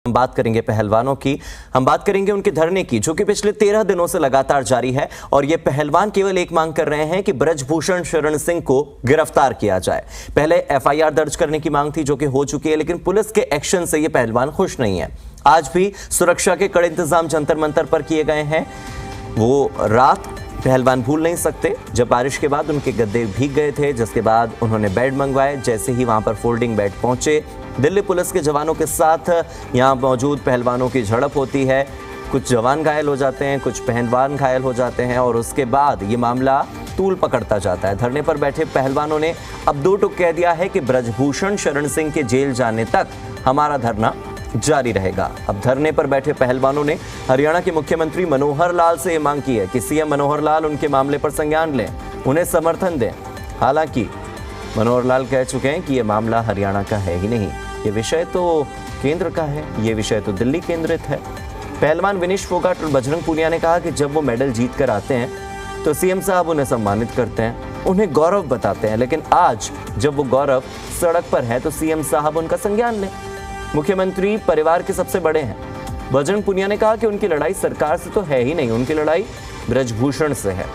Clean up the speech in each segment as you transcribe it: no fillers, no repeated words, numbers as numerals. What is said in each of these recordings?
हम बात करेंगे पहलवानों की, हम बात करेंगे उनके धरने की, जो कि पिछले 13 दिनों से लगातार जारी है। और ये पहलवान केवल एक मांग कर रहे हैं कि ब्रजभूषण शरण सिंह को गिरफ्तार किया जाए। पहले एफआईआर दर्ज करने की मांग थी, जो कि हो चुकी है, लेकिन पुलिस के एक्शन से ये पहलवान खुश नहीं है। आज भी सुरक्षा के कड़े इंतजाम जंतर मंतर पर किए गए हैं। वो रात पहलवान भूल नहीं सकते जब बारिश के बाद उनके गद्दे भीग गए थे, जिसके बाद उन्होंने बेड मंगवाए। जैसे ही वहां पर फोल्डिंग बेड पहुंचे, दिल्ली पुलिस के जवानों के साथ यहां मौजूद पहलवानों की झड़प होती है। कुछ जवान घायल हो जाते हैं, कुछ पहलवान घायल हो जाते हैं और उसके बाद ये मामला तूल पकड़ता जाता है। धरने पर बैठे पहलवानों ने अब दो टूक कह दिया है कि ब्रजभूषण शरण सिंह के जेल जाने तक हमारा धरना जारी रहेगा। अब धरने पर बैठे पहलवानों ने हरियाणा के मुख्यमंत्री मनोहर लाल से यह मांग की है कि सीएम मनोहर लाल उनके मामले पर संज्ञान लें, उन्हें समर्थन दें। हालांकि मनोहर लाल कह चुके हैं कि यह मामला हरियाणा का है ही नहीं, ये विषय तो केंद्र का है, ये विषय तो दिल्ली केंद्रित है। पहलवान विनेश फोगाट और बजरंग पूनिया ने कहा कि जब वो मेडल जीत कर आते हैं तो सीएम साहब उन्हें सम्मानित करते हैं, उन्हें गौरव बताते हैं, लेकिन आज जब वो गौरव सड़क पर है तो सीएम साहब उनका संज्ञान लें। मुख्यमंत्री परिवार के सबसे बड़े हैं। बजरंग पूनिया ने कहा कि उनकी लड़ाई सरकार से तो है ही नहीं, उनकी लड़ाई ब्रजभूषण से है।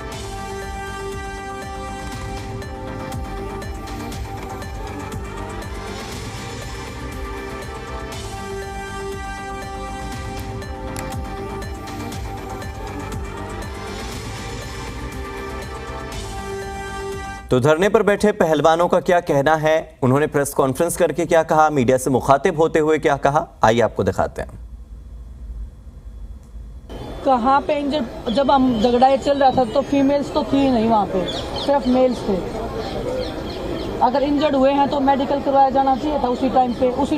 तो धरने पर बैठे पहलवानों का क्या कहना है, उन्होंने प्रेस कॉन्फ्रेंस करके क्या कहा, मीडिया से मुखातिब होते हुए क्या कहा, आइए आपको दिखाते हैं। कहाँ पे इंजर्ड, जब हम झगड़ा चल रहा था तो फीमेल्स तो थी नहीं वहाँ पे, सिर्फ मेल्स थे। अगर इंजर्ड हुए हैं तो मेडिकल करवाया जाना चाहिए था उसी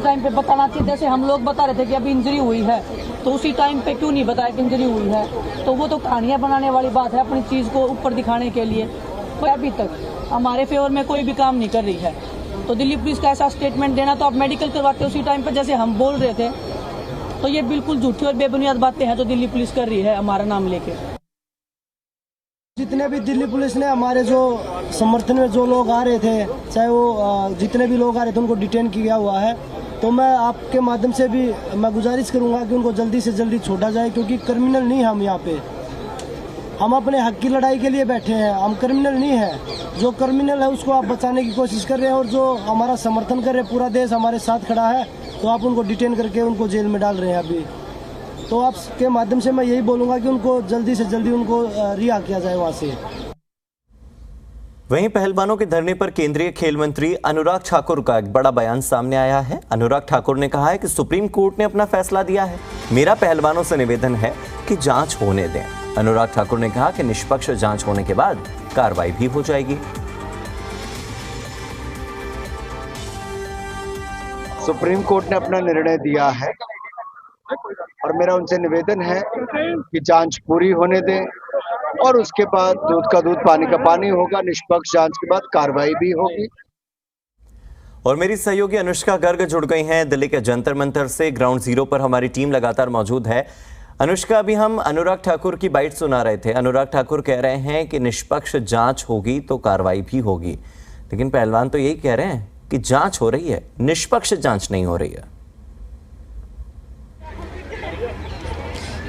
टाइम पे बताना चाहिए। जैसे हम लोग बता रहे थे कि अभी इंजरी हुई है, तो उसी टाइम पे क्यों नहीं बताया कि इंजरी हुई है। तो वो तो कहानियां बनाने वाली बात है, अपनी चीज को ऊपर दिखाने के लिए। तो अभी तक हमारे फेवर में कोई भी काम नहीं कर रही है। तो दिल्ली पुलिस का ऐसा स्टेटमेंट देना, तो आप मेडिकल करवाते उसी टाइम पर जैसे हम बोल रहे थे, तो ये बिल्कुल झूठी और बेबुनियाद बातें हैं जो दिल्ली पुलिस कर रही है हमारा नाम लेके। जितने भी दिल्ली पुलिस ने हमारे जो समर्थन में जो लोग आ रहे थे, चाहे वो जितने भी लोग आ रहे थे, उनको डिटेन किया हुआ है। तो मैं आपके माध्यम से भी मैं गुजारिश करूंगा कि उनको जल्दी से जल्दी छोड़ा जाए, क्योंकि क्रिमिनल नहीं हम यहाँ पे, हम अपने हक की लड़ाई के लिए बैठे हैं, हम क्रिमिनल नहीं है। जो क्रिमिनल है उसको आप बचाने की कोशिश कर रहे हैं, और जो हमारा समर्थन कर रहे हैं, पूरा देश हमारे साथ खड़ा है, तो आप उनको डिटेन करके उनको जेल में डाल रहे हैं अभी। तो आपके माध्यम से मैं यही बोलूँगा कि उनको जल्दी से जल्दी उनको रिहा किया जाए वहाँ से। वहीं पहलवानों के धरने पर केंद्रीय खेल मंत्री अनुराग ठाकुर का एक बड़ा बयान सामने आया है। अनुराग ठाकुर ने कहा है कि सुप्रीम कोर्ट ने अपना फैसला दिया है, मेरा पहलवानों से निवेदन है कि जांच होने दें। अनुराग ठाकुर ने कहा कि निष्पक्ष जांच होने के बाद कार्रवाई भी हो जाएगी। सुप्रीम कोर्ट ने अपना निर्णय दिया है और मेरा उनसे निवेदन है कि जांच पूरी होने दें, और उसके बाद दूध का दूध पानी का पानी होगा। निष्पक्ष जांच के बाद कार्रवाई भी होगी। और मेरी सहयोगी अनुष्का गर्ग जुड़ गई हैं दिल्ली के जंतर मंतर से। ग्राउंड जीरो पर हमारी टीम लगातार मौजूद है। अनुष्का, अभी हम अनुराग ठाकुर की बाइट सुना रहे थे। अनुराग ठाकुर कह रहे हैं कि निष्पक्ष जांच होगी तो कार्रवाई भी होगी, लेकिन पहलवान तो यही कह रहे हैं कि जांच हो रही है, निष्पक्ष जांच नहीं हो रही है।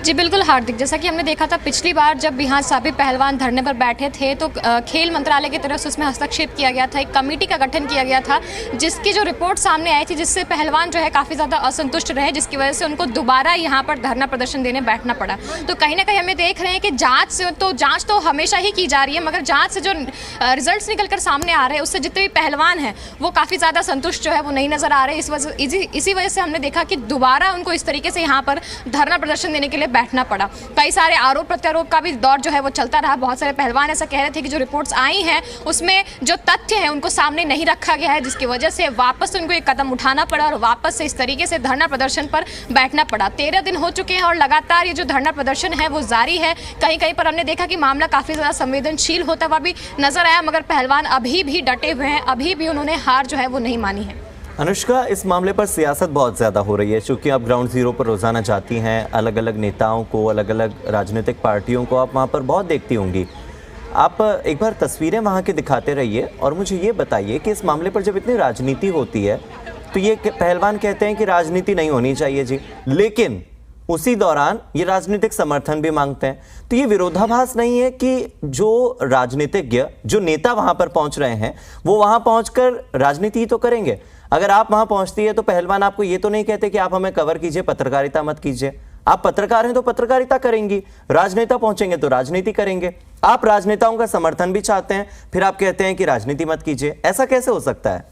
जी बिल्कुल हार्दिक, जैसा कि हमने देखा था पिछली बार जब यहाँ सभी पहलवान धरने पर बैठे थे तो खेल मंत्रालय की तरफ से उसमें हस्तक्षेप किया गया था, एक कमेटी का गठन किया गया था, जिसकी जो रिपोर्ट सामने आई थी, जिससे पहलवान जो है काफ़ी ज़्यादा असंतुष्ट रहे, जिसकी वजह से उनको दोबारा यहाँ पर धरना प्रदर्शन देने बैठना पड़ा। तो कहीं ना कहीं हमें देख रहे हैं कि जाँच तो हमेशा ही की जा रही है, मगर जाँच से जो रिजल्ट निकल कर सामने आ रहे हैं उससे जितने भी पहलवान हैं वो काफ़ी ज़्यादा संतुष्ट जो है वो नहीं नज़र आ रहे। इसी वजह से हमने देखा कि दोबारा उनको इस तरीके से यहाँ पर धरना प्रदर्शन देने के लिए बैठना पड़ा। कई सारे आरोप प्रत्यारोप का भी दौर जो है वो चलता रहा। बहुत सारे पहलवान ऐसा कह रहे थे कि जो रिपोर्ट्स आई हैं उसमें जो तथ्य हैं उनको सामने नहीं रखा गया है, जिसकी वजह से वापस उनको एक कदम उठाना पड़ा और वापस से इस तरीके से धरना प्रदर्शन पर बैठना पड़ा। 13 दिन हो चुके हैं और लगातार ये जो धरना प्रदर्शन है वो जारी है। कहीं कहीं पर हमने देखा कि मामला काफी ज्यादा संवेदनशील होता हुआ भी नजर आया, मगर पहलवान अभी भी डटे हुए हैं, अभी भी उन्होंने हार जो है वो नहीं मानी है। अनुष्का, इस मामले पर सियासत बहुत ज़्यादा हो रही है, क्योंकि आप ग्राउंड जीरो पर रोज़ाना जाती हैं, अलग अलग नेताओं को, अलग अलग राजनीतिक पार्टियों को आप वहाँ पर बहुत देखती होंगी। आप एक बार तस्वीरें वहाँ की दिखाते रहिए और मुझे ये बताइए कि इस मामले पर जब इतनी राजनीति होती है तो ये पहलवान कहते हैं कि राजनीति नहीं होनी चाहिए जी, लेकिन उसी दौरान ये राजनीतिक समर्थन भी मांगते हैं। तो ये विरोधाभास नहीं है कि जो राजनीतिज्ञ, जो नेता वहां पर पहुंच रहे हैं, वो वहां पहुंचकर राजनीति ही तो करेंगे। अगर आप वहां पहुंचती है तो पहलवान आपको ये तो नहीं कहते कि आप हमें कवर कीजिए, पत्रकारिता मत कीजिए। आप पत्रकार हैं तो पत्रकारिता करेंगी, राजनेता पहुंचेंगे तो राजनीति करेंगे। आप राजनेताओं का समर्थन भी चाहते हैं, फिर आप कहते हैं कि राजनीति मत कीजिए। ऐसा कैसे हो सकता है?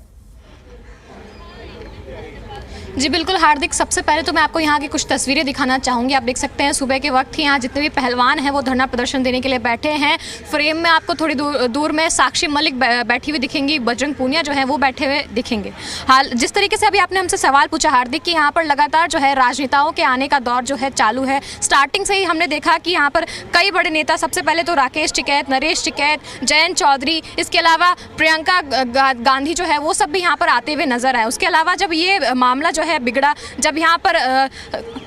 जी बिल्कुल हार्दिक, सबसे पहले तो मैं आपको यहाँ की कुछ तस्वीरें दिखाना चाहूँगी। आप देख सकते हैं सुबह के वक्त ही यहाँ जितने भी पहलवान हैं वो धरना प्रदर्शन देने के लिए बैठे हैं। फ्रेम में आपको थोड़ी दूर में साक्षी मलिक बैठी हुई दिखेंगी, बजरंग पूनिया जो है वो बैठे हुए दिखेंगे। हाल जिस तरीके से अभी आपने हमसे सवाल पूछा हार्दिक कि यहाँ पर लगातार जो है राजनेताओं के आने का दौर जो है चालू है। स्टार्टिंग से ही हमने देखा कि यहाँ पर कई बड़े नेता, सबसे पहले तो राकेश टिकैत, नरेश टिकैत, जयंत चौधरी, इसके अलावा प्रियंका गांधी जो है वो सब भी यहाँ पर आते हुए नजर आए। उसके अलावा जब ये मामला जो है बिगड़ा, जब यहाँ पर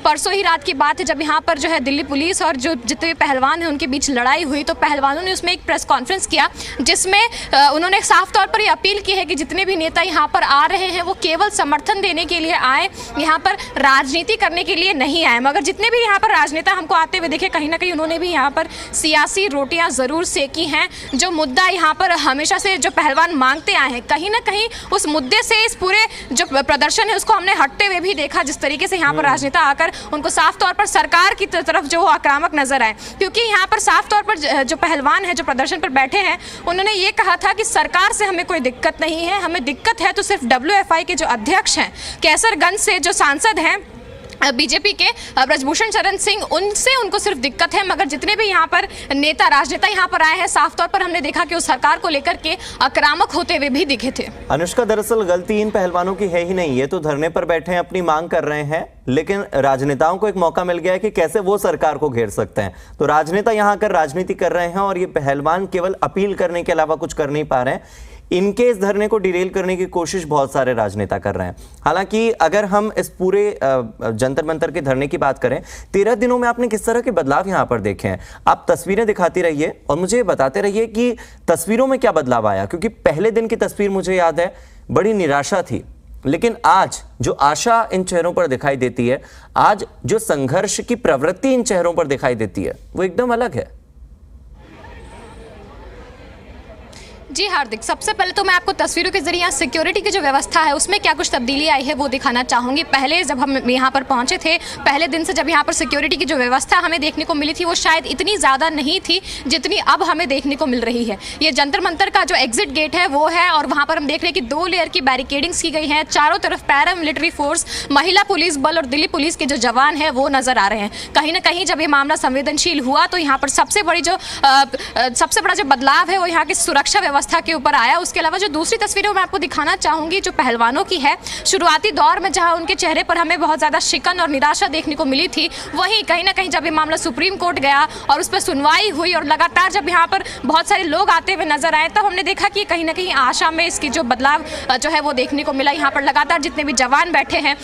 परसों ही रात की बात है, जब यहाँ पर जो है दिल्ली पुलिस और जो जितने भी पहलवान हैं उनके बीच लड़ाई हुई, तो पहलवानों ने उसमें एक प्रेस कॉन्फ्रेंस किया जिसमें उन्होंने साफ तौर पर ये अपील की है कि जितने भी नेता यहाँ पर आ रहे हैं वो केवल समर्थन देने के लिए आए, यहाँ पर राजनीति करने के लिए नहीं आए। मगर जितने भी यहाँ पर राजनेता हमको आते हुए देखे, कहीं ना कहीं उन्होंने भी यहाँ पर सियासी रोटियां जरूर सेकी हैं। जो मुद्दा यहाँ पर हमेशा से जो पहलवान मांगते आए हैं, कहीं ना कहीं उस मुद्दे से इस पूरे जो प्रदर्शन है उसको हमने हटते हुए भी देखा। जिस तरीके से यहाँ पर राजनेता आकर उनको साफ तौर पर सरकार की तरफ जो आक्रामक नजर आए, क्योंकि यहाँ पर साफ तौर पर जो पहलवान है जो प्रदर्शन पर बैठे हैं उन्होंने ये कहा था कि सरकार से हमें कोई दिक्कत नहीं है, हमें दिक्कत है तो सिर्फ WFI के जो अध्यक्ष हैं, कैसरगंज से जो सांसद हैं बीजेपी के ब्रजभूषण शरण सिंह, उनसे उनको सिर्फ दिक्कत है। मगर जितने भी यहाँ पर नेता राजनेता यहाँ पर आए हैं, साफ तौर पर हमने देखा कि उस सरकार को लेकर के आक्रामक होते हुए भी दिखे थे। अनुष्का, दरअसल गलती इन पहलवानों की है ही नहीं, ये तो धरने पर बैठे हैं, अपनी मांग कर रहे हैं, लेकिन राजनेताओं को एक मौका मिल गया है कि कैसे वो सरकार को घेर सकते हैं। तो राजनेता यहाँ आकर राजनीति कर रहे हैं और ये पहलवान केवल अपील करने के अलावा कुछ कर नहीं पा रहे हैं। इनके इस धरने को डिरेल करने की कोशिश बहुत सारे राजनेता कर रहे हैं। हालांकि अगर हम इस पूरे जंतर मंतर के धरने की बात करें, 13 दिनों में आपने किस तरह के बदलाव यहां पर देखे हैं? आप तस्वीरें दिखाती रहिए और मुझे बताते रहिए कि तस्वीरों में क्या बदलाव आया, क्योंकि पहले दिन की तस्वीर मुझे याद है बड़ी निराशा थी, लेकिन आज जो आशा इन चेहरों पर दिखाई देती है, आज जो संघर्ष की प्रवृत्ति इन चेहरों पर दिखाई देती है, वो एकदम अलग है। जी हार्दिक, सबसे पहले तो मैं आपको तस्वीरों के जरिए सिक्योरिटी की जो व्यवस्था है उसमें क्या कुछ तब्दीली आई है वो दिखाना चाहूँगी। पहले जब हम यहाँ पर पहुँचे थे, पहले दिन से जब यहाँ पर सिक्योरिटी की जो व्यवस्था हमें देखने को मिली थी वो शायद इतनी ज़्यादा नहीं थी जितनी अब हमें देखने को मिल रही है। ये जंतर मंतर का जो एग्जिट गेट है वो है और वहाँ पर हम देख रहे हैं कि 2 लेयर की बैरिकेडिंग्स की गई हैं। चारों तरफ पैरा मिलिट्री फोर्स, महिला पुलिस बल और दिल्ली पुलिस के जो जवान हैं वो नज़र आ रहे हैं। कहीं ना कहीं जब ये मामला संवेदनशील हुआ तो यहाँ पर सबसे बड़ा जो बदलाव है वो यहाँ की सुरक्षा व्यवस्था के ऊपर आया। उसके अलावा जो दूसरी तस्वीरें मैं आपको दिखाना चाहूंगी जो पहलवानों की है, शुरुआती दौर में जहां उनके चेहरे पर हमें बहुत ज्यादा शिकन और निराशा देखने को मिली थी, वहीं कहीं ना कहीं जब ये मामला सुप्रीम कोर्ट गया और उस पर सुनवाई हुई और लगातार जब यहाँ पर बहुत सारे लोग आते हुए नजर आए, तब हमने देखा कि कहीं ना कहीं आशा में इसकी जो बदलाव जो है वो देखने को मिला। यहाँ पर लगातार जितने भी जवान बैठे हैं,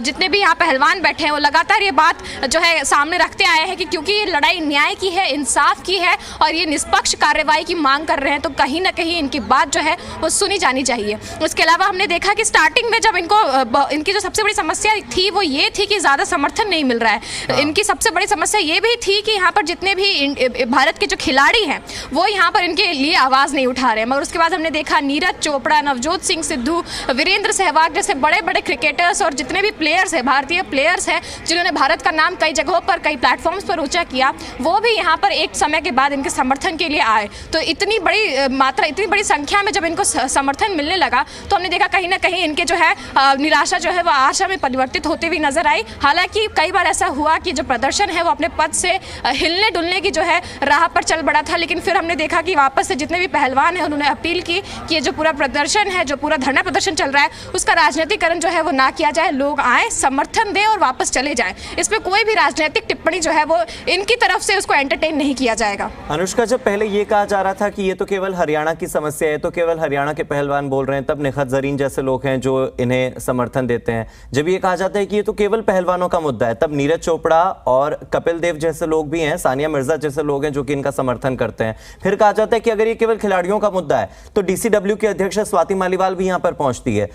जितने भी यहाँ पहलवान बैठे हैं, वो लगातार ये बात जो है सामने रखते आए हैं कि क्योंकि ये लड़ाई न्याय की है, इंसाफ की है और ये निष्पक्ष कार्रवाई की मांग कर रहे हैं, तो कहीं ना कहीं इनकी बात जो है वो सुनी जानी चाहिए। उसके अलावा हमने देखा कि स्टार्टिंग में जब इनकी जो सबसे बड़ी समस्या थी वो ये थी कि ज़्यादा समर्थन नहीं मिल रहा है। इनकी सबसे बड़ी समस्या ये भी थी कि यहाँ पर जितने भी भारत के जो खिलाड़ी हैं वो यहाँ पर इनके लिए आवाज़ नहीं उठा रहे। मगर उसके बाद हमने देखा नीरज चोपड़ा, नवजोत सिंह सिद्धू, वीरेंद्र सहवाग जैसे बड़े बड़े क्रिकेटर्स और जितने भी प्लेयर्स हैं, भारतीय प्लेयर्स हैं जिन्होंने भारत का नाम कई जगहों पर, कई प्लेटफॉर्म्स पर ऊंचा किया, वो भी यहाँ पर एक समय के बाद इनके समर्थन के लिए आए। तो इतनी बड़ी मात्रा, इतनी बड़ी संख्या में जब इनको समर्थन मिलने लगा तो हमने देखा कहीं ना कहीं इनके जो है निराशा जो है वो आशा में परिवर्तित होती हुई नजर आई। हालांकि कई बार ऐसा हुआ कि जो प्रदर्शन है वो अपने पद से हिलने डुलने की जो है राह पर चल पड़ा था, लेकिन फिर हमने देखा कि वापस से जितने भी पहलवान हैं उन्होंने अपील की कि ये जो पूरा प्रदर्शन है, जो पूरा धरना प्रदर्शन चल रहा है, उसका राजनीतिकरण जो है वो ना किया जाए, लोग आए, समर्थन दें और वापस चले जाएं। इस पर कोई भी राजनीतिक टिप्पणी जो है वो इनकी तरफ से उसको एंटरटेन नहीं किया जाएगा। अनुष्का, जब पहले ये कहा जा रहा था कि ये तो केवल हरियाणा की समस्या है, तो केवल हरियाणा के पहलवान बोल रहे हैं, तब निखत जरीन जैसे लोग हैं जो इन्हें समर्थन देते हैं। जब ये कहा जाता है कि ये तो केवल पहलवानों का मुद्दा है, तब नीरज चोपड़ा और कपिल देव जैसे लोग भी हैं, सानिया मिर्जा जैसे लोग हैं जो कि इनका समर्थन करते हैं। फिर कहा जाता है कि अगर ये केवल खिलाड़ियों का मुद्दा है तो DCW की अध्यक्ष स्वाति मालीवाल भी यहाँ पर पहुंचती है,